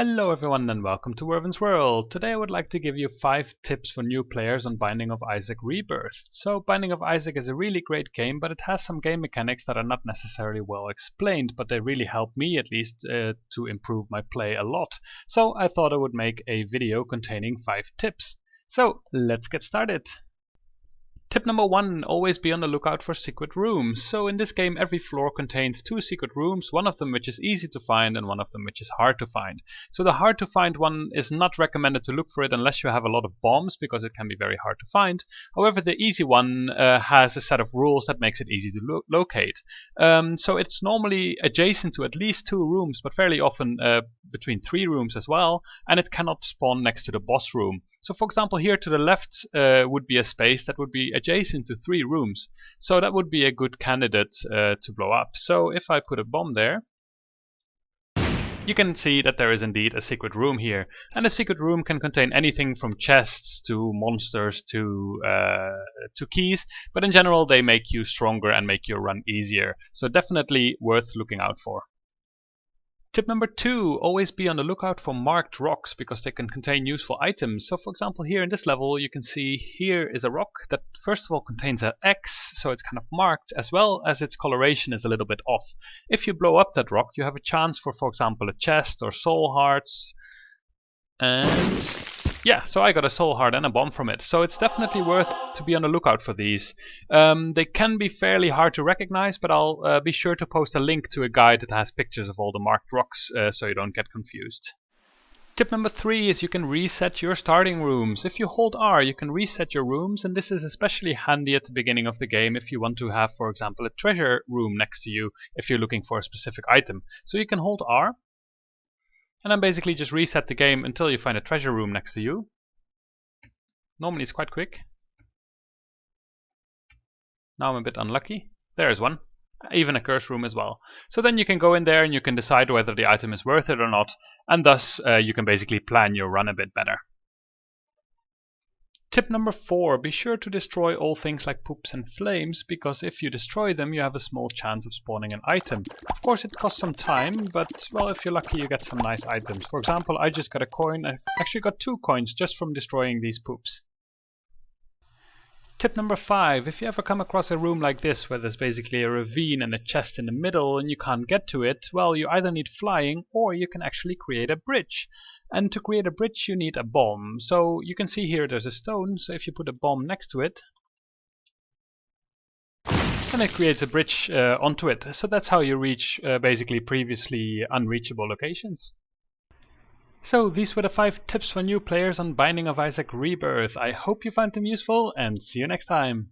Hello everyone and welcome to Werven's World. Today I would like to give you 5 tips for new players on Binding of Isaac Rebirth. So Binding of Isaac is a really great game, but it has some game mechanics that are not necessarily well explained, but they really help me at least to improve my play a lot. So I thought I would make a video containing 5 tips. So let's get started. Tip number 1, always be on the lookout for secret rooms. So in this game every floor contains 2 secret rooms, one of them which is easy to find and one of them which is hard to find. So the hard to find one is not recommended to look for it unless you have a lot of bombs, because it can be very hard to find. However, the easy one has a set of rules that makes it easy to locate. So it's normally adjacent to at least 2 rooms, but fairly often between 3 rooms as well, and it cannot spawn next to the boss room. So for example, here to the left would be a space that would be adjacent to 3 rooms, so that would be a good candidate to blow up. So if I put a bomb there, you can see that there is indeed a secret room here, and a secret room can contain anything from chests to monsters to keys, but in general they make you stronger and make your run easier, so definitely worth looking out for. Tip number 2, always be on the lookout for marked rocks, because they can contain useful items. So for example, here in this level you can see here is a rock that first of all contains an X, so it's kind of marked, as well as its coloration is a little bit off. If you blow up that rock, you have a chance for example, a chest or soul hearts. And yeah, so I got a soul heart and a bomb from it, so it's definitely worth to be on the lookout for these. They can be fairly hard to recognize, but I'll be sure to post a link to a guide that has pictures of all the marked rocks so you don't get confused. Tip number 3 is you can reset your starting rooms. If you hold R, you can reset your rooms, and this is especially handy at the beginning of the game if you want to have, for example, a treasure room next to you if you're looking for a specific item. So you can hold R, and then basically just reset the game until you find a treasure room next to you. Normally it's quite quick. Now I'm a bit unlucky. There's one. Even a curse room as well. So then you can go in there and you can decide whether the item is worth it or not, and thus you can basically plan your run a bit better. Tip number 4, be sure to destroy all things like poops and flames, because if you destroy them you have a small chance of spawning an item. Of course it costs some time, but well, if you're lucky you get some nice items. For example, I just got a coin. I actually got 2 coins just from destroying these poops. Tip number 5, if you ever come across a room like this where there's basically a ravine and a chest in the middle and you can't get to it, well, you either need flying or you can actually create a bridge. And to create a bridge you need a bomb. So you can see here there's a stone, so if you put a bomb next to it, then it creates a bridge onto it. So that's how you reach basically previously unreachable locations. So these were the 5 tips for new players on Binding of Isaac Rebirth. I hope you find them useful, and see you next time.